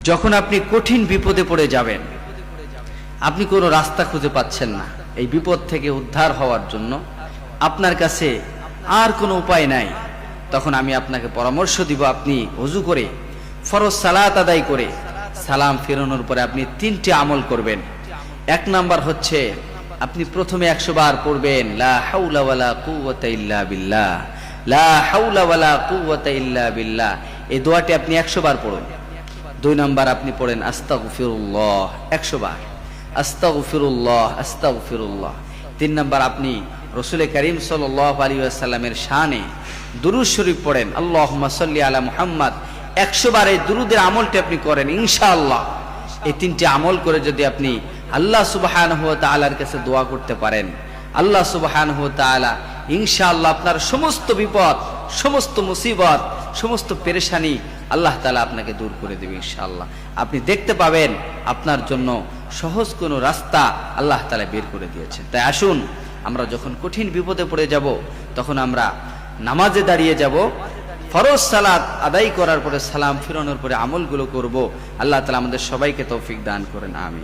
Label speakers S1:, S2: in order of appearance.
S1: যখন আপনি কঠিন বিপদে পড়ে যাবেন, আপনি কোনো রাস্তা খুঁজে পাচ্ছেন না, এই বিপদ থেকে উদ্ধার হওয়ার জন্য আপনার কাছে আর কোনো উপায় নাই, তখন আমি আপনাকে পরামর্শ দিব, আপনি ওযু করে ফরজ সালাত আদায় করে সালাম ফেরানোর পরে আপনি তিনটি আমল করবেন। এক নাম্বার হচ্ছে আপনি প্রথমে 100 বার পড়বেন লা হাওলা ওয়ালা কুওয়াতা ইল্লা বিল্লাহ, লা হাওলা ওয়ালা কুওয়াতা ইল্লা বিল্লাহ। এই দোয়াটি আপনি 100 বার পড়ুন। 2 নাম্বার আপনি পড়েন আস্তাগফিরুল্লাহ 100 বার, আস্তাগফিরুল্লাহ আস্তাগফিরুল্লাহ। 3 নাম্বার আপনি রাসূল করিম সাল্লাল্লাহু আলাইহি ওয়াসাল্লামের শানে দুরূদ শরীফ পড়েন, আল্লাহুম্মা সাল্লি আলা মুহাম্মদ। 100 বার এই দুরূদের আমলটি আপনি করেন ইনশাআল্লাহ। এই তিনটি আমল করে যদি আপনি আল্লাহ সুবহানাহু ওয়া তাআলার কাছে দোয়া করতে পারেন, আল্লাহ সুবহানাহু ওয়া তাআলা ইনশাআল্লাহ আপনার সমস্ত বিপদ, সমস্ত মুসিবত, সমস্ত পেরেশানি আল্লাহ তাআলা আপনাকে দূর করে দেবে ইনশাআল্লাহ। আপনি দেখতে পাবেন আপনার জন্য সহজ কোনো রাস্তা আল্লাহ তাআলা বের করে দিয়েছেন। তাই আসুন, আমরা যখন কঠিন বিপদে পড়ে যাব তখন আমরা নামাজে দাঁড়িয়ে যাব, ফরজ সালাত আদায় করার পরে সালাম ফিরানোর পরে আমলগুলো করব। আল্লাহ তাআলা আমাদের সবাইকে তৌফিক দান করেন, আমিন।